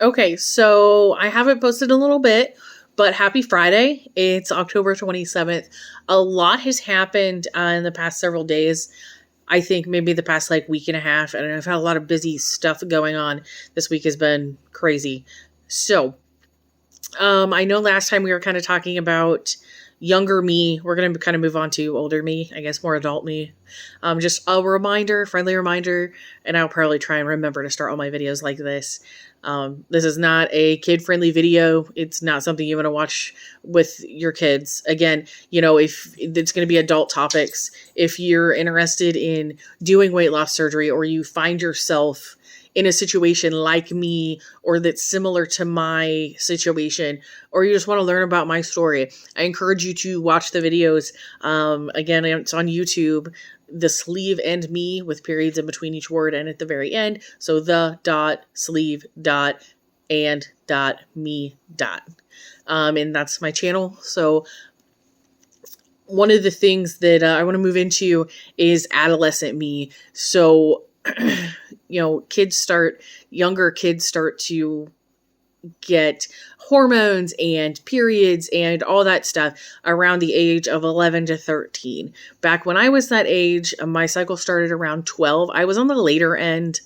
Okay, so I haven't posted in a little bit, but happy Friday. It's October 27th. A lot has happened in the past several days. I think maybe the past week and a half. And I've had a lot of busy stuff going on. This week has been crazy. So, I know last time we were kind of talking about younger me. We're going to kind of move on to older me, I guess more adult me. Just a reminder, friendly reminder, and I'll probably try and remember to start all my videos like this. This is not a kid-friendly video. It's not something you want to watch with your kids. Again, if it's going to be adult topics, if you're interested in doing weight loss surgery or you find yourself in a situation like me or that's similar to my situation, or you just want to learn about my story, I encourage you to watch the videos. Again, it's on YouTube, the sleeve and me with periods in between each word and at the very end. So the dot sleeve dot and dot me dot. And that's my channel. So one of the things that I want to move into is adolescent me. So younger kids start to get hormones and periods and all that stuff around the age of 11 to 13. Back when I was that age, my cycle started around 12. I was on the later end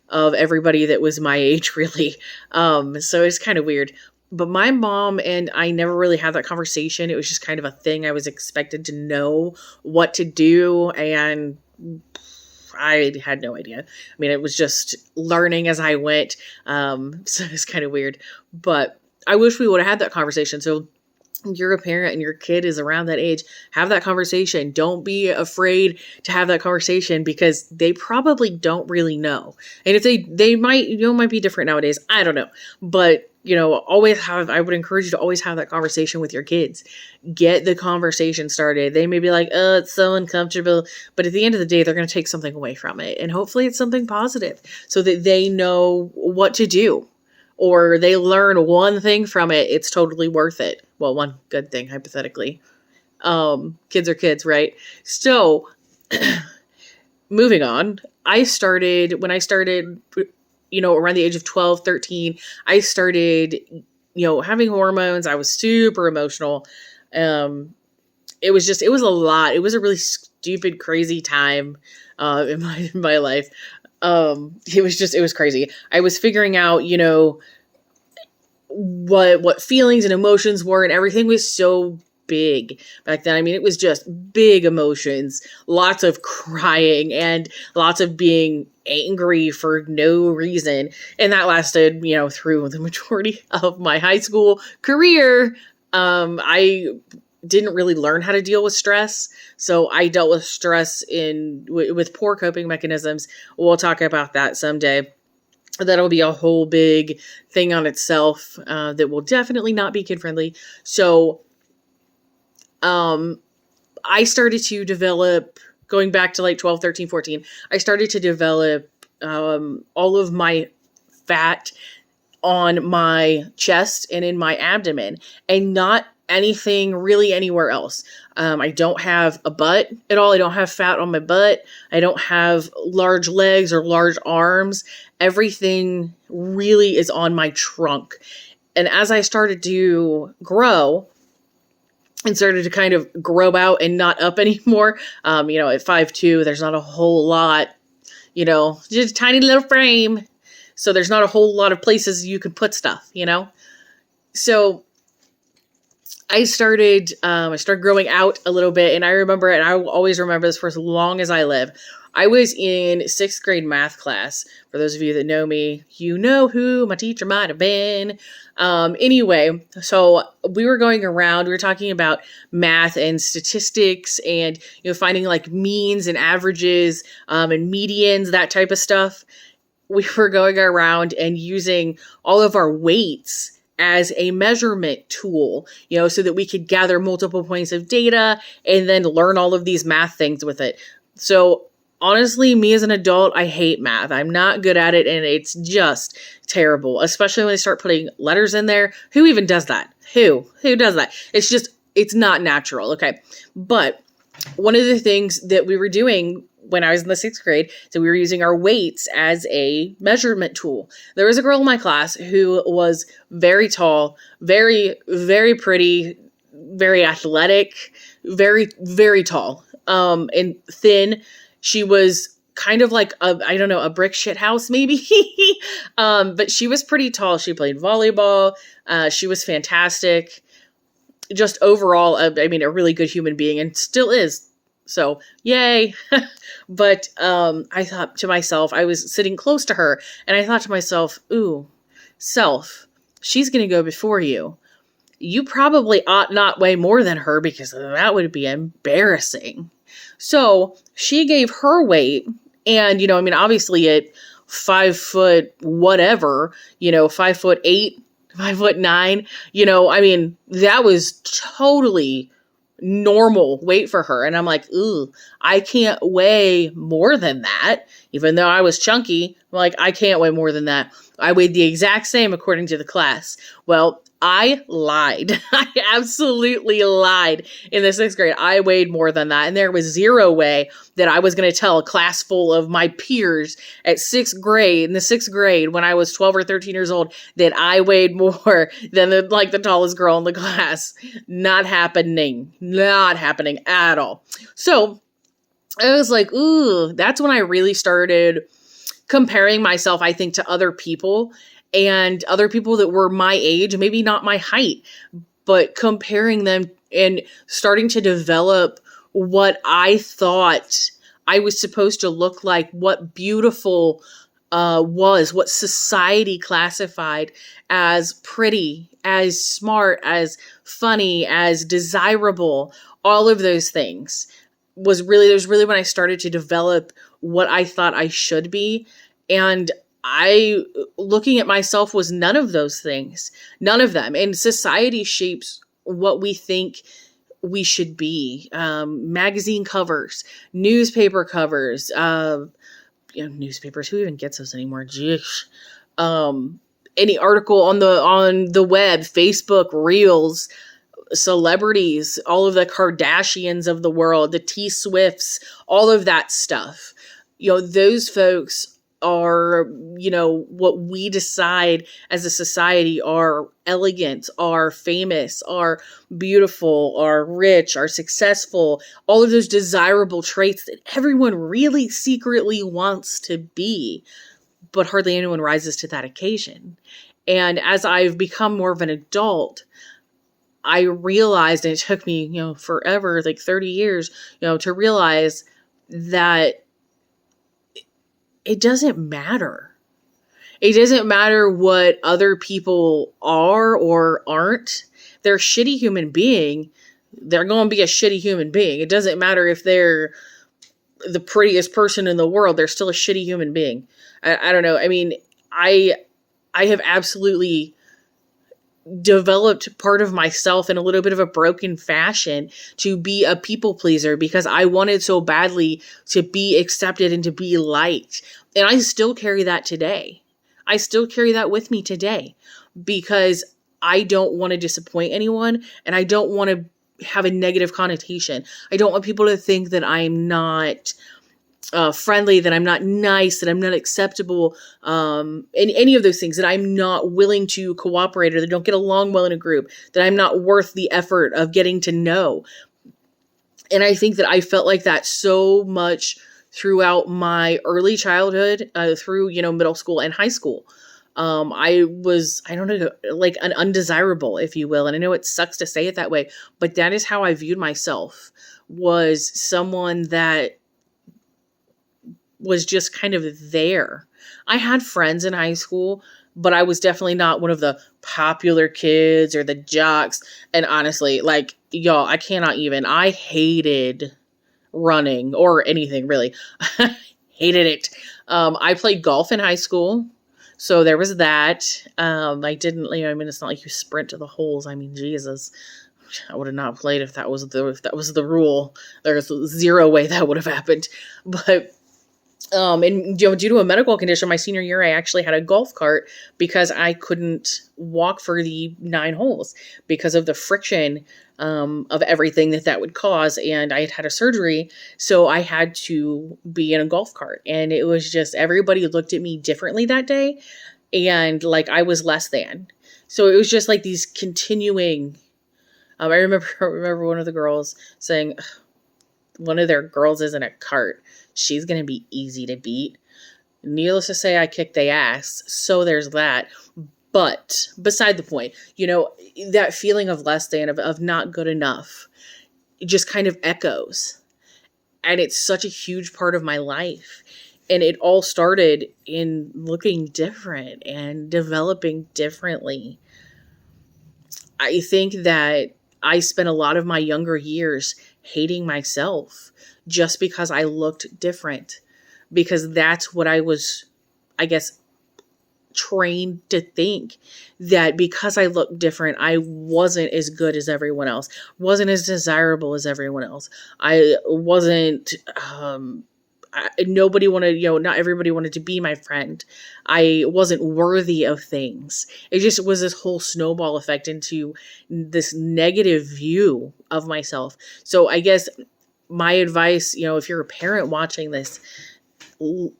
of everybody that was my age, really. So it's kind of weird. But my mom and I never really had that conversation. It was just kind of a thing. I was expected to know what to do, and I had no idea. I mean, it was just learning as I went. So it's kind of weird, but I wish we would have had that conversation. So you're a parent and your kid is around that age, have that conversation. Don't be afraid to have that conversation because they probably don't really know. And if they might be different nowadays. I don't know, but I would encourage you to always have that conversation with your kids. Get the conversation started. They may be like, oh, it's so uncomfortable. But at the end of the day, they're going to take something away from it. And hopefully it's something positive so that they know what to do or they learn one thing from it. It's totally worth it. Well, one good thing, hypothetically. Kids are kids, right? So moving on, when I started around the age of 12, 13, I started, having hormones. I was super emotional. It was a lot. It was a really stupid, crazy time, in my life. It was crazy. I was figuring out, what feelings and emotions were, and everything was so big back then. I mean, it was just big emotions, lots of crying and lots of being angry for no reason. And that lasted, through the majority of my high school career. I didn't really learn how to deal with stress. So I dealt with stress with poor coping mechanisms. We'll talk about that someday. That'll be a whole big thing on itself, that will definitely not be kid friendly. So, I started to develop, going back to 12, 13, 14, I started to develop all of my fat on my chest and in my abdomen and not anything really anywhere else. I don't have a butt at all. I don't have fat on my butt. I don't have large legs or large arms. Everything really is on my trunk. And as I started to grow, and started to kind of grow out and not up anymore. At 5'2", there's not a whole lot, just a tiny little frame. So there's not a whole lot of places you can put stuff, So I started growing out a little bit, and I remember, and I will always remember this for as long as I live. I was in 6th grade math class. For those of you that know me, you know who my teacher might have been. Anyway, so we were going around, we were talking about math and statistics and, finding means and averages, and medians, that type of stuff. We were going around and using all of our weights as a measurement tool, so that we could gather multiple points of data and then learn all of these math things with it. So honestly, me as an adult, I hate math. I'm not good at it, and it's just terrible, especially when they start putting letters in there. Who even does that? Who does that? It's not natural, okay? But one of the things that we were doing when I was in the 6th grade. So we were using our weights as a measurement tool. There was a girl in my class who was very tall, very, very pretty, very athletic, very, very tall, and thin. She was kind of like a brick shit house maybe. But she was pretty tall. She played volleyball. She was fantastic. Just overall, a really good human being, and still is. So yay. But I thought to myself, I was sitting close to her, and I thought to myself, ooh, self, she's going to go before you. You probably ought not weigh more than her, because that would be embarrassing. So she gave her weight, and, obviously at 5 foot whatever, 5'8", 5'9", that was totally normal weight for her. And I'm like, ooh, I can't weigh more than that. Even though I was chunky, I'm like, I can't weigh more than that. I weighed the exact same according to the class. Well, I lied. I absolutely lied in the 6th grade. I weighed more than that. And there was zero way that I was going to tell a class full of my peers in the 6th grade, when I was 12 or 13 years old, that I weighed more than the tallest girl in the class. Not happening. Not happening at all. So I was like, ooh, that's when I really started comparing myself, I think, to other people, and other people that were my age, maybe not my height, but comparing them and starting to develop what I thought I was supposed to look like, what beautiful was, what society classified as pretty, as smart, as funny, as desirable. All of those things was really when I started to develop what I thought I should be. And looking at myself was none of those things, none of them. And society shapes what we think we should be. Magazine covers, newspaper covers, newspapers, who even gets those anymore? Jeez. Any article on the web, Facebook, Reels, celebrities, all of the Kardashians of the world, the T Swifts, all of that stuff. Those folks are, what we decide as a society are elegant, are famous, are beautiful, are rich, are successful, all of those desirable traits that everyone really secretly wants to be, but hardly anyone rises to that occasion. And as I've become more of an adult, I realized, and it took me, forever, like 30 years, to realize that it doesn't matter. It doesn't matter what other people are or aren't. They're a shitty human being. They're going to be a shitty human being. It doesn't matter if they're the prettiest person in the world. They're still a shitty human being. I don't know. I have absolutely developed part of myself in a little bit of a broken fashion to be a people pleaser, because I wanted so badly to be accepted and to be liked. And I still carry that today. I still carry that with me today, because I don't want to disappoint anyone, and I don't want to have a negative connotation. I don't want people to think that I'm not friendly, that I'm not nice, that I'm not acceptable, and any of those things, that I'm not willing to cooperate, or that don't get along well in a group, that I'm not worth the effort of getting to know. And I think that I felt like that so much throughout my early childhood, through, middle school and high school. I was, I don't know, like an undesirable, if you will. And I know it sucks to say it that way, but that is how I viewed myself, was someone that was just kind of there. I had friends in high school, but I was definitely not one of the popular kids or the jocks. And honestly, like, y'all, I cannot even. I hated running or anything, really. Hated it. I played golf in high school, so there was that. I didn't, it's not like you sprint to the holes. Jesus, I would have not played if that was the rule. There's zero way that would have happened. But And due to a medical condition, my senior year, I actually had a golf cart because I couldn't walk for the 9 holes because of the friction of everything that would cause. And I had had a surgery, so I had to be in a golf cart. And it was just, everybody looked at me differently that day, and like I was less than. So it was just like these continuing. I remember, I remember one of the girls saying, one of their girls is in a cart. She's going to be easy to beat. Needless to say, I kicked their ass. So there's that. But beside the point, that feeling of less than, of not good enough, it just kind of echoes. And it's such a huge part of my life. And it all started in looking different and developing differently. I think that I spent a lot of my younger years hating myself just because I looked different, because that's what I was, I guess, trained to think, that because I looked different, I wasn't as good as everyone else, wasn't as desirable as everyone else. I wasn't, nobody wanted, not everybody wanted to be my friend. I wasn't worthy of things. It just was this whole snowball effect into this negative view of myself. So I guess my advice, if you're a parent watching this,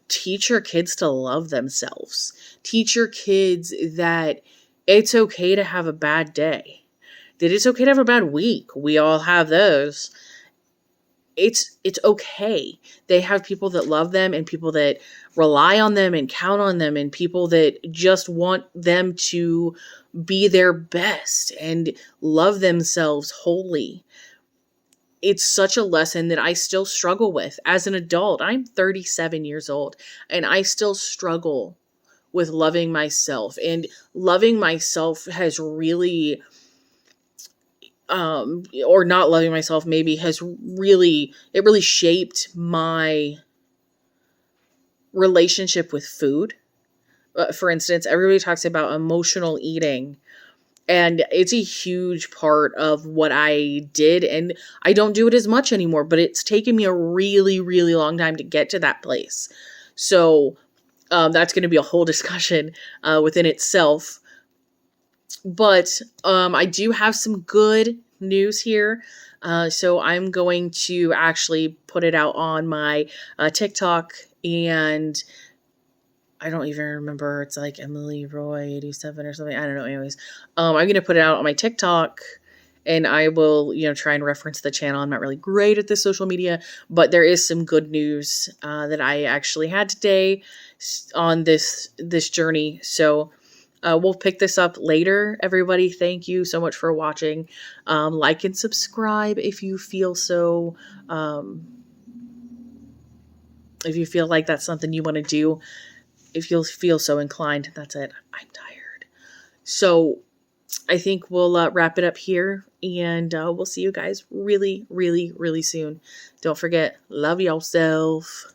teach your kids to love themselves. Teach your kids that it's okay to have a bad day, that it's okay to have a bad week. We all have those. It's okay. They have people that love them, and people that rely on them and count on them, and people that just want them to be their best and love themselves wholly. It's such a lesson that I still struggle with as an adult. I'm 37 years old, and I still struggle with loving myself. And loving myself has really, or not loving myself maybe, it really shaped my relationship with food. For instance, everybody talks about emotional eating, and it's a huge part of what I did. And I don't do it as much anymore, but it's taken me a really, really long time to get to that place. So that's going to be a whole discussion within itself. But I do have some good news here. So I'm going to actually put it out on my TikTok, and I don't even remember. It's like Emily Roy 87 or something. I don't know. Anyways, I'm going to put it out on my TikTok, and I will, try and reference the channel. I'm not really great at this social media, but there is some good news that I actually had today on this journey. So we'll pick this up later. Everybody, thank you so much for watching. Like and subscribe if you feel so. If you feel like that's something you want to do. If you'll feel so inclined. That's it. I'm tired. So I think we'll wrap it up here, and we'll see you guys really, really, really soon. Don't forget, love yourself.